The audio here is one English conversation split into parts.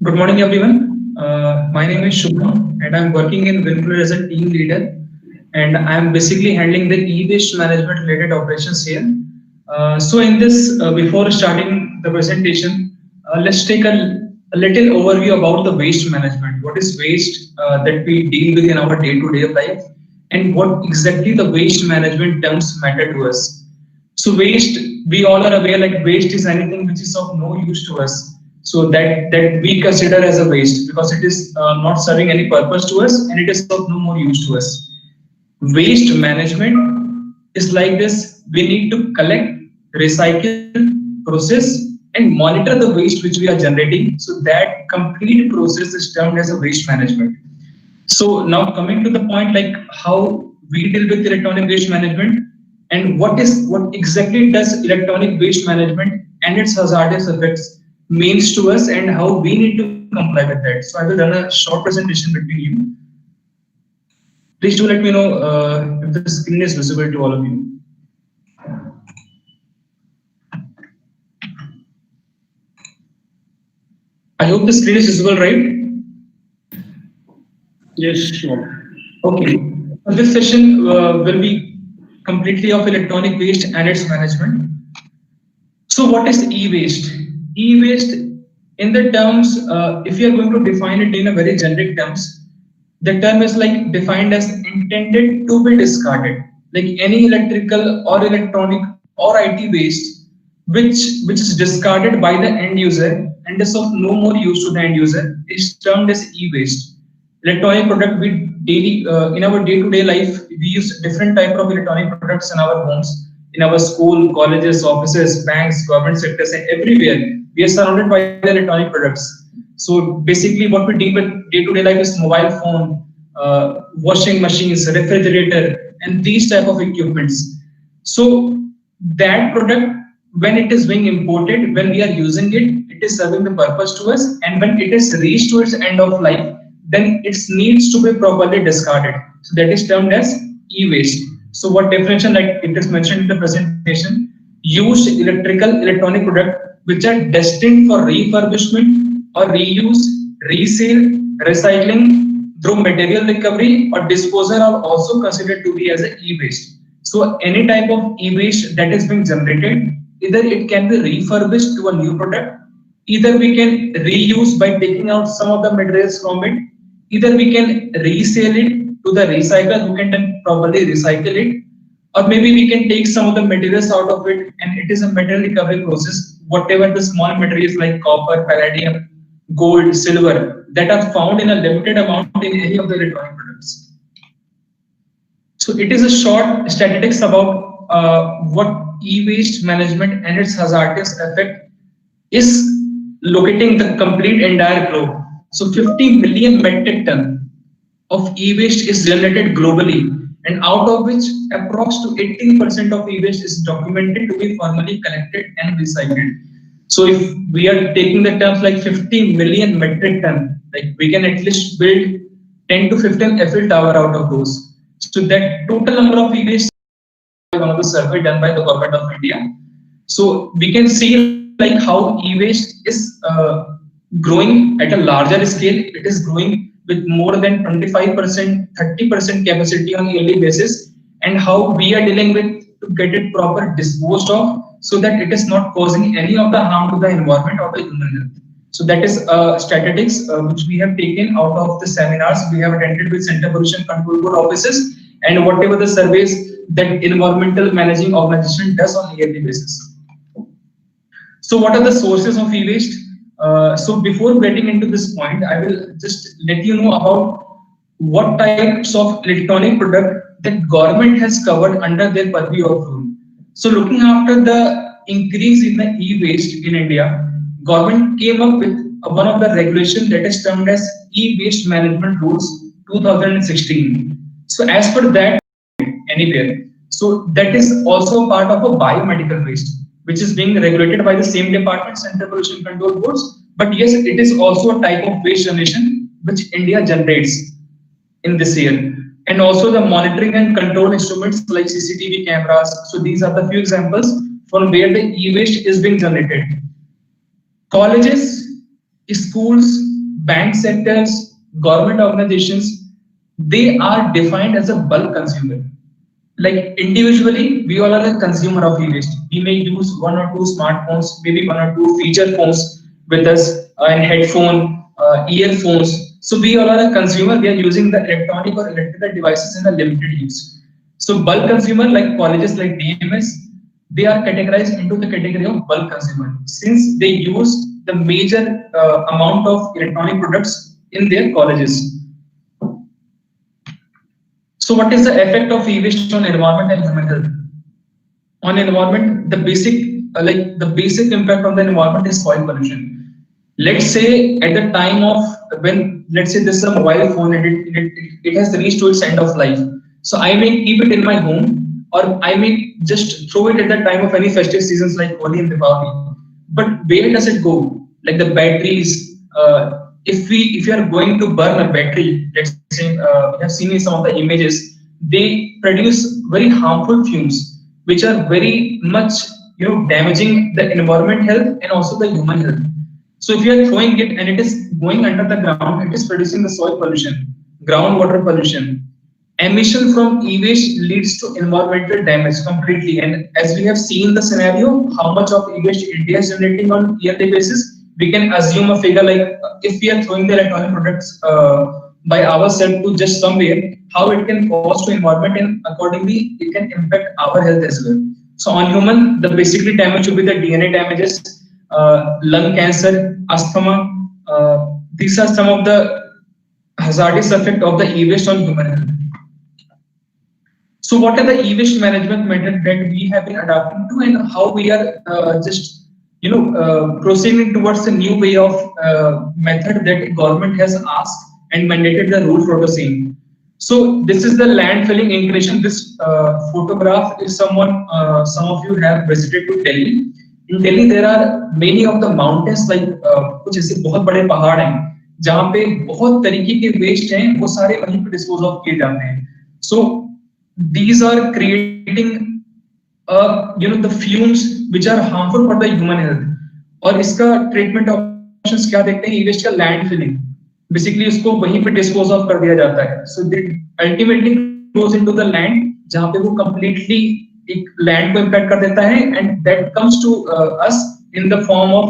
Good morning, everyone. My name is Shubham, and I'm working in Winflow as a team leader. And I'm basically handling the e-waste management related operations here. In this, before starting the presentation, let's take a little overview about the waste management. What is waste that we deal with in our day-to-day life, and what exactly the waste management terms matter to us. So waste, we all are aware like waste is anything which is of no use to us. So that we consider as a waste because it is not serving any purpose to us and it is of no more use to us. Waste management is like this. We need to collect, recycle, process, and monitor the waste which we are generating. So that complete process is termed as a waste management. So now coming to the point like how we deal with electronic waste management and what exactly does electronic waste management and its hazardous effects means to us and how we need to comply with that. So I will run a short presentation between you. Please do let me know if the screen is visible to all of you. I hope the screen is visible, right? Yes, sure. Okay. This session will be completely of electronic waste and its management. So what is e-waste? E-waste, in the terms, if you are going to define it in a very generic terms, the term is like defined as intended to be discarded, like any electrical or electronic or IT waste, which is discarded by the end user and is of no more use to the end user, is termed as e-waste. Electronic product we daily in our day-to-day life we use different type of electronic products in our homes, in our school, colleges, offices, banks, government sectors, and everywhere we are surrounded by the electronic products. So basically what we deal with day-to-day life is mobile phone, washing machines, refrigerator, and these type of equipments. So that product, when it is being imported, when we are using it, it is serving the purpose to us, and when it is reached to its end of life, then it needs to be properly discarded. So that is termed as e-waste. So what definition, like it is mentioned in the presentation, used electronic product which are destined for refurbishment or reuse, resale, recycling through material recovery or disposal are also considered to be as a e-waste. So any type of e-waste that is being generated, either it can be refurbished to a new product, either we can reuse by taking out some of the materials from it, either we can resell it to the recycler who can then properly recycle it, or maybe we can take some of the materials out of it and it is a material recovery process. Whatever the small materials like copper, palladium, gold, silver that are found in a limited amount in any of the electronic products. So it is a short statistics about what e-waste management and its hazardous effect is locating the complete entire globe. So 50 million metric ton of e-waste is generated globally, and out of which approx to 18% of e-waste is documented to be formally collected and recycled. So if we are taking the terms like 50 million metric ton, like we can at least build 10 to 15 Eiffel Tower out of those. So that total number of e-waste, one of the survey done by the government of India. So we can see like how e-waste is growing at a larger scale. It is growing with more than 25%, 30% capacity on a yearly basis, and how we are dealing with to get it proper disposed of so that it is not causing any of the harm to the environment or the human health. So that is statistics which we have taken out of the seminars we have attended with Center Pollution Control Board offices and whatever the surveys that environmental managing organization does on a yearly basis. So what are the sources of e-waste? So before getting into this point, I will just let you know about what types of electronic product that government has covered under their purview of rule. So looking after the increase in the e-waste in India, government came up with one of the regulation that is termed as e-waste management rules 2016. So as per that, anywhere. So that is also part of a biomedical waste, which is being regulated by the same department, Center Pollution Control Boards. But yes, it is also a type of waste generation which India generates in this year. And also the monitoring and control instruments like CCTV cameras. So these are the few examples from where the e-waste is being generated. Colleges, schools, bank sectors, government organizations, they are defined as a bulk consumer. Like individually, we all are a consumer of e-waste. We may use one or two smartphones, maybe one or two feature phones with us, and headphone, earphones. So we all are a consumer. We are using the electronic or electrical devices in a limited use. So bulk consumer, like colleges like DMS, they are categorized into the category of bulk consumer since they use the major amount of electronic products in their colleges. So what is the effect of e-waste on environment and human health? On environment, the basic impact on the environment is soil pollution. Let's say at the time of when, let's say this is a mobile phone and it has reached to its end of life. So I may keep it in my home, or I may just throw it at the time of any festive seasons like Holi and Diwali. But where does it go? Like the batteries, if you are going to burn a battery, let's say we have seen in some of the images, they produce very harmful fumes, which are very much damaging the environment health and also the human health. So if you are throwing it and it is going under the ground, it is producing the soil pollution, groundwater pollution. Emission from e-waste leads to environmental damage completely. And as we have seen the scenario, how much of e-waste India is generating on yearly basis, we can assume a figure like if we are throwing the electronic products by ourselves to just somewhere, how it can cause to environment and accordingly it can impact our health as well. So on human, the basically damage will be the DNA damages, lung cancer, asthma. These are some of the hazardous effect of the e-waste on human health. So what are the e-waste management method that we have been adapting to, and how we are proceeding towards a new way of method that government has asked and mandated the rule for the same. So this is the land filling inclination. This photograph is some of you have visited to Delhi. In Delhi there are many of the mountains like कुछ ऐसे बहुत बड़े पहाड़ हैं जहाँ पे बहुत तरीके के वेस्ट हैं, वो सारे वहीं पे डिस्पोज ऑफ किए जाते हैं. So these are creating the fumes which are harmful for the human health. और इसका ट्रीटमेंट ऑप्शंस क्या देखते हैं? ई-वेस्ट का लैंड फिलिंग, बेसिकली उसको वहीं पे डिस्पोज ऑफ कर दिया जाता है. So ultimately goes into the land जहाँ पे वो कंप्लीटली एक लैंड को इम्पैक्ट कर देता है, and that comes to us in the form of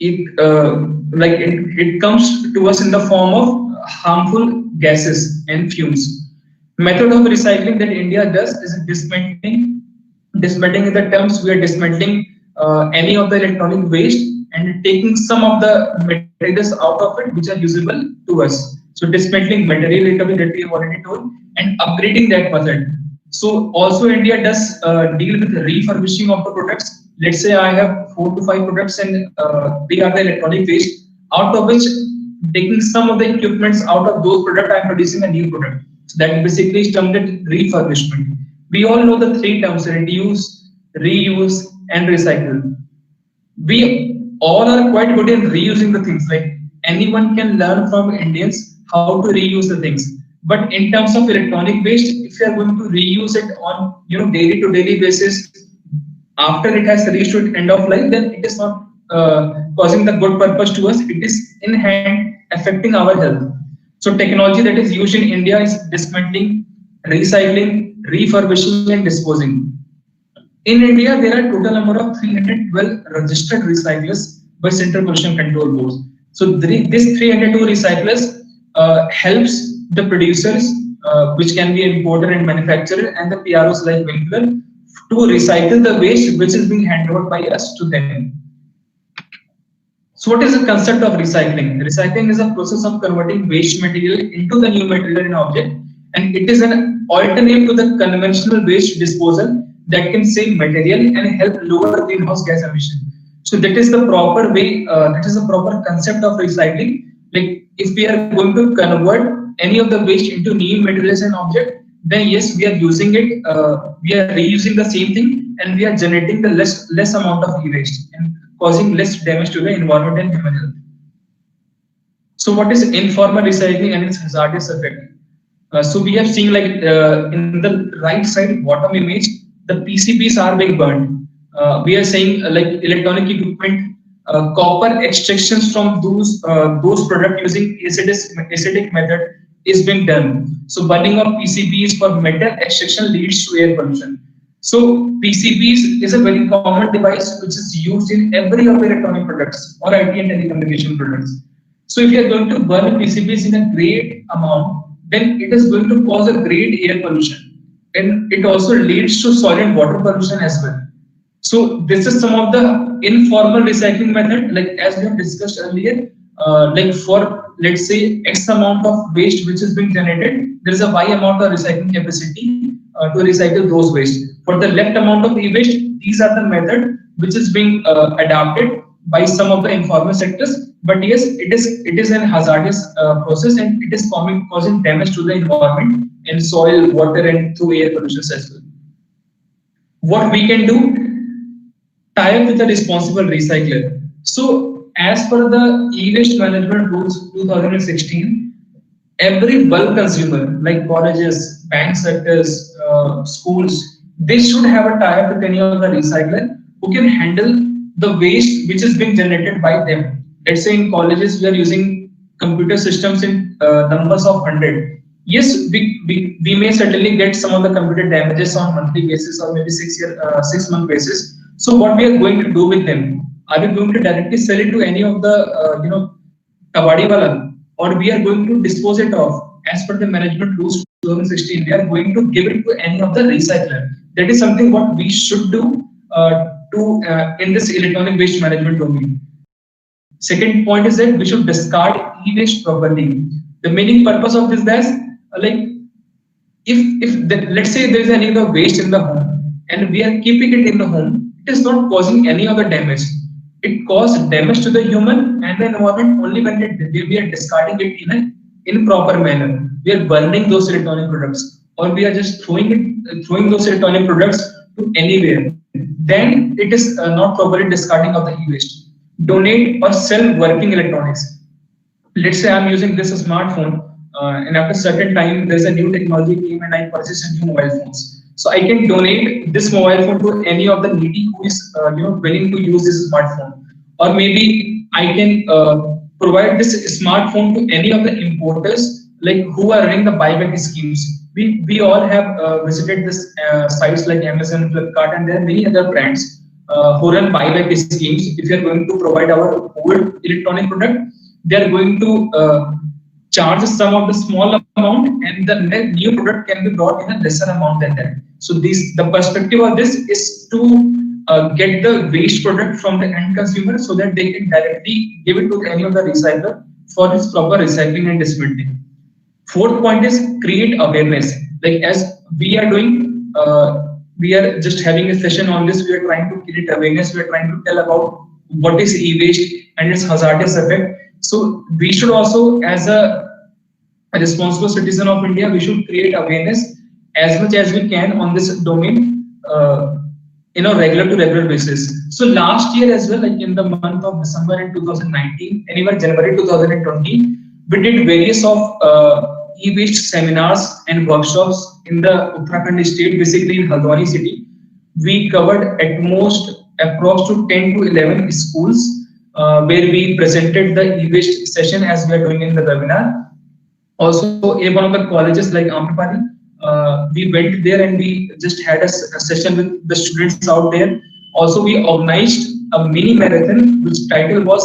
it comes to us in the form of harmful gases and fumes. Method of recycling that India does is dismantling. Dismantling in the terms we are dismantling any of the electronic waste and taking some of the materials out of it which are usable to us. So dismantling, material recovery that we have already told, and upgrading that method. So also India does deal with refurbishing of the products. Let's say I have 4 to 5 products and they are the electronic waste, out of which taking some of the equipments out of those products I am producing a new product. So that basically is termed refurbishment. We all know the 3 terms: reduce, reuse, and recycle. We all are quite good in reusing the things. Like anyone can learn from Indians how to reuse the things. But in terms of electronic waste, if you are going to reuse it on daily to daily basis, after it has reached its end of life, then it is not causing the good purpose to us. It is in hand affecting our health. So technology that is used in India is dismantling, recycling, refurbishing, and disposing. In India, there are total number of 312 registered recyclers by Central Pollution Control Board. So this 302 recyclers helps the producers, which can be importer and manufacturer, and the PROs like Winkler, to recycle the waste which is being handed over by us to them. So what is the concept of recycling? Recycling is a process of converting waste material into the new material in object, and it is an alternative to the conventional waste disposal that can save material and help lower greenhouse gas emission. So that is the proper way, that is the proper concept of recycling. Like if we are going to convert any of the waste into new materials and object, then yes, we are using it, we are reusing the same thing, and we are generating the less amount of e-waste and causing less damage to the environment and human health. So what is informal recycling and its hazardous effect? So we have seen like in the right side bottom image, the PCBs are being burned. We are saying like electronic equipment copper extractions from those products using acidic method is being done. So burning of PCBs for metal extraction leads to air pollution. So PCBs is a very common device which is used in every of electronic products or IT and telecommunication products. So if you are going to burn PCBs in a great amount, then it is going to cause a great air pollution, and it also leads to soil and water pollution as well. So this is some of the informal recycling method, like as we have discussed earlier, like for let's say X amount of waste which is being generated, there is a Y amount of recycling capacity to recycle those waste. For the left amount of e-waste, these are the method which is being adapted by some of the informal sectors. But yes, it is an hazardous process, and it is causing damage to the environment and soil, water, and through air pollution as well. What we can do, tie up with a responsible recycler. So as per the e-waste management rules 2016, every bulk consumer like colleges, bank sectors, schools, they should have a tie-up with any of the recycler who can handle the waste which is being generated by them. Let's say in colleges we are using computer systems in numbers of 100. Yes, we may certainly get some of the computer damages on monthly basis or maybe 6 month basis. So what we are going to do with them? Are we going to directly sell it to any of the kabadi wala, or we are going to dispose it off as per the management rules 2016? We are going to give it to any of the recycler. That is something what we should do in this electronic waste management domain. Second point is that we should discard e-waste properly. The main purpose of this is like let's say there is any other waste in the home and we are keeping it in the home, it is not causing any other damage. It causes damage to the human and the environment only when we are discarding it in an improper manner. We are burning those electronic products, or we are just throwing those electronic products to anywhere. Then it is not properly discarding of the e-waste. Donate or sell working electronics. Let's say I'm using this smartphone, and after a certain time there's a new technology came and I purchase a new mobile phones. So I can donate this mobile phone to any of the needy who is willing to use this smartphone, or maybe I can provide this smartphone to any of the importers like who are running the buyback schemes. We all have visited this sites like Amazon, Flipkart, and there are many other brands who run buyback schemes. If you are going to provide our old electronic product, they are going to charge some of the small amount, and the new product can be brought in a lesser amount than that. So the perspective of this is to get the waste product from the end consumer so that they can directly give it to any of the recycler for its proper recycling and dismantling. Fourth point is create awareness. Like as we are doing, we are just having a session on this. We are trying to create awareness. We are trying to tell about what is e-waste and its hazardous effect. So we should also, as a responsible citizen of India, we should create awareness as much as we can on this domain, regular to regular basis. So last year as well, like in the month of December in 2019, and even January 2020, we did various of e-waste seminars and workshops in the Uttarakhand state, basically in Haldwani city. We covered at most approx to 10 to 11 schools where we presented the e-waste session as we are doing in the webinar. Also, in one of the colleges like Amrapali, we went there and we just had a session with the students out there. Also, we organized a mini marathon, which title was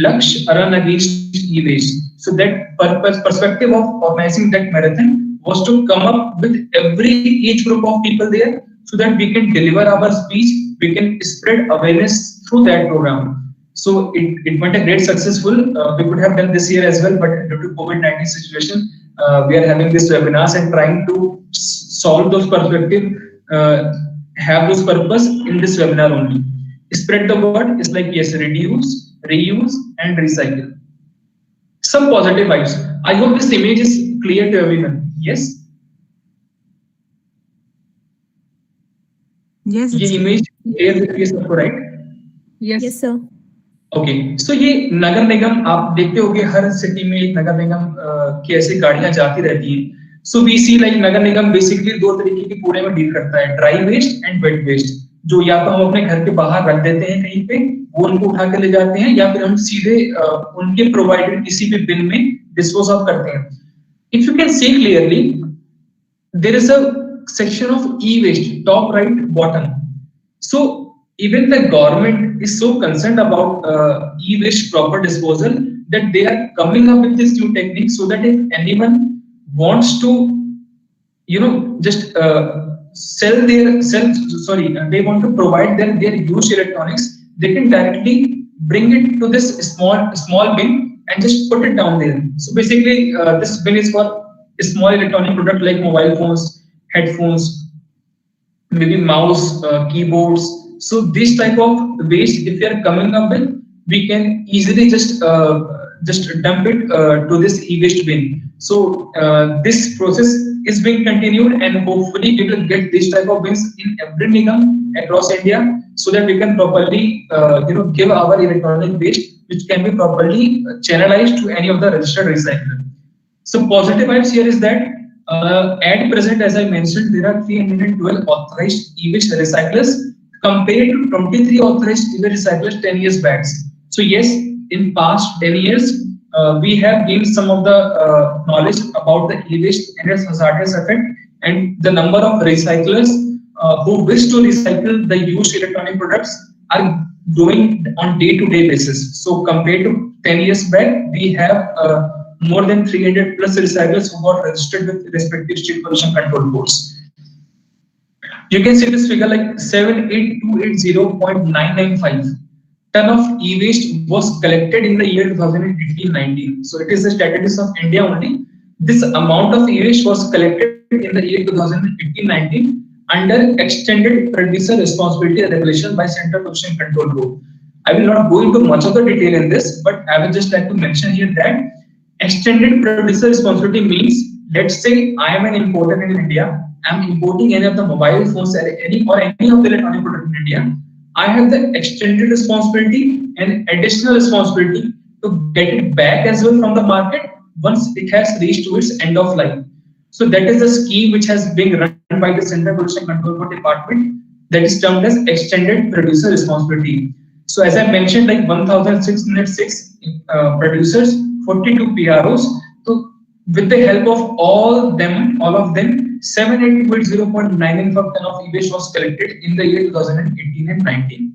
Laksh Run Against E-Waste. So that perspective of organizing that marathon was to come up with every age group of people there so that we can deliver our speech, we can spread awareness through that program. So it went a great successful. We could have done this year as well, but due to COVID-19 situation, we are having this webinars and trying to solve those perspective, have those purpose in this webinar only. Spread the word is like, yes, reduce, reuse, and recycle. Some positive vibes. I hope this image is clear to everyone. Yes? Yes. ये image clear with you सबको, right? Yes, sir. Okay, सो ये नगर निगम आप देखते होंगे हर city में एक नगर निगम की ऐसी गाड़ियां जाती रहती हैं. सो वी सी लाइक नगर निगम बेसिकली दो तरीके की कूड़े में डील करता है, dry waste and wet waste. जो या तो हम अपने घर के बाहर रख देते हैं कहीं पे, वो उनको उठा के ले जाते हैं, या फिर हम सीधे उनके प्रोवाइडेड किसी भी बिन में डिस्पोज ऑफ करते हैं. If you can see clearly, there is a section of e-waste, top right bottom. So even the government is so concerned about e-waste proper disposal that they are coming up with this new technique, so that if anyone wants to, just they want to provide their used electronics, they can directly bring it to this small bin and just put it down there. So basically this bin is for small electronic product like mobile phones, headphones, maybe mouse, keyboards. So this type of waste, if we are coming up with, we can easily just dump it to this e-waste bin. So this process is being continued, and hopefully we will get this type of bins in every nigam across India, so that we can properly give our electronic waste, which can be properly channelized to any of the registered recycler. So positive vibes here is that at present, as I mentioned, there are 312 authorized e-waste recyclers compared to 23 authorized e-waste recyclers 10 years back. So yes, in past 10 years, we have gained some of the knowledge about the e-waste and its hazardous effect, and the number of recyclers who wish to recycle the used electronic products are growing on day-to-day basis. So compared to 10 years back, we have more than 300 plus recyclers who got registered with respective state pollution control boards. You can see this figure like 78280.995 ton of e-waste was collected in the year 2018-19. So it is the statistics of India only. This amount of e-waste was collected in the year 2018-19 under extended producer responsibility regulation by Central Pollution Control Board. I will not go into much of the detail in this, but I will just like to mention here that extended producer responsibility means, let's say I am an importer in India, I am importing any of the mobile phones or any of the electronic product in India. I have the extended responsibility and additional responsibility to get it back as well from the market once it has reached to its end of life. So that is the scheme which has been run by the Central Pollution Control Board Department, that is termed as extended producer responsibility. So as I mentioned, like 1,606 producers, 42 PROs. So with the help of all of them, 780.995 ton of e-waste was collected in the year 2018 and 19.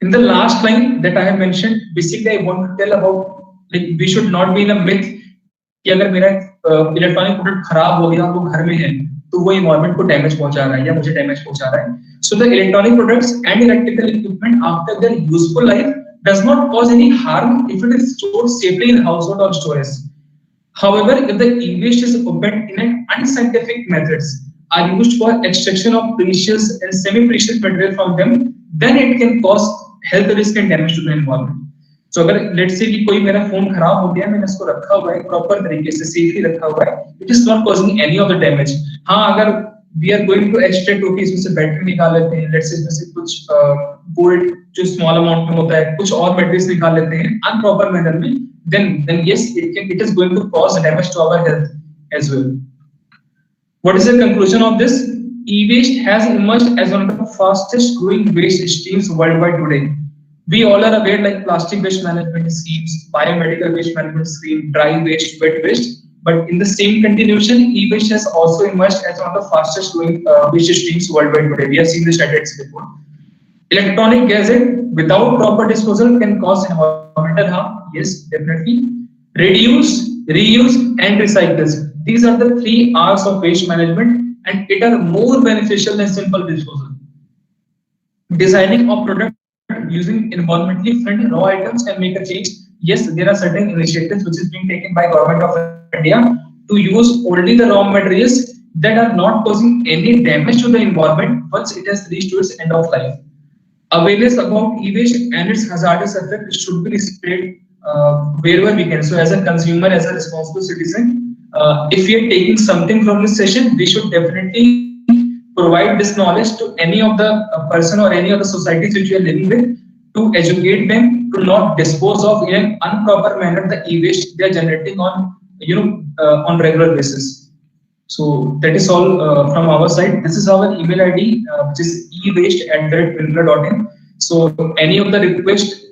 In the last line that I have mentioned, basically I want to tell about, like, we should not be in a myth कि अगर मेरा electronic product खराब हो गया और वो घर में है तो वो इन्वायरमेंट को डैमेज पहुंचा रहा है या मुझे डैमेज पहुंचा रहा है. So the electronic products and electrical equipment after their useful life does not cause any harm if it is stored safely in household or storage. However, if the e-waste is opened in an unscientific methods are used for extraction of precious and semi-precious material from them, then it can cause health risk and damage to the environment. So अगर let's say कि कोई मेरा phone खराब हो गया, मैंने इसको रखा हुआ है प्रॉपर तरीके से सेफली रखा हुआ है, it is not causing any of the damage. हाँ, अगर we are going to extract होके इसमें से बैटरी निकाल लेते हैं, let's say इसमें से कुछ गोल्ड जो स्मॉल अमाउंट में होता है, कुछ और बैटरीज निकाल लेते हैं अनप्रॉपर मैनर में, then yes, it is going to cause damage to our health as well. What is the conclusion of this? E-waste has emerged as one of the fastest growing waste streams worldwide today. We all are aware, like plastic waste management schemes, biomedical waste management scheme, dry waste, wet waste. But in the same continuation, e-waste has also emerged as one of the fastest growing waste streams worldwide today. We have seen the statistics before. Electronic gadget without proper disposal can cause environmental harm. Yes, definitely. Reduce, reuse, and recycle. These are the 3 R's of waste management, and it are more beneficial than simple disposal. Designing a product using environmentally friendly raw items can make a change. Yes, there are certain initiatives which is being taken by Government of India to use only the raw materials that are not causing any damage to the environment once it has reached to its end of life. Awareness about e-waste and its hazardous effect should be spread wherever we can. So as a consumer, as a responsible citizen, if we are taking something from this session, we should definitely provide this knowledge to any of the person or any of the societies which we are living with, to educate them to not dispose of in an improper manner the e-waste they are generating on on regular basis. So that is all from our side. This is our email ID, which is ewaste@pilpla.in. So any of the request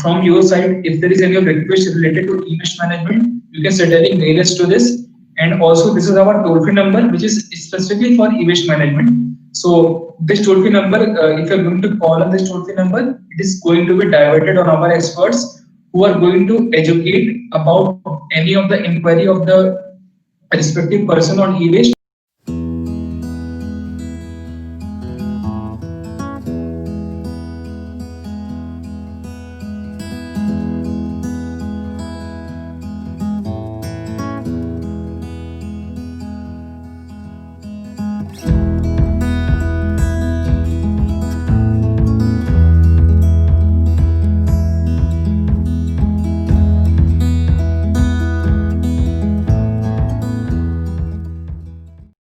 from your side, if there is any request related to e-waste management, you can certainly mail us to this. And also, this is our toll-free number, which is specifically for e-waste management. So this toll-free number, if you're going to call on this toll-free number, it is going to be diverted on our experts who are going to educate about any of the inquiry of the respective person on e-waste.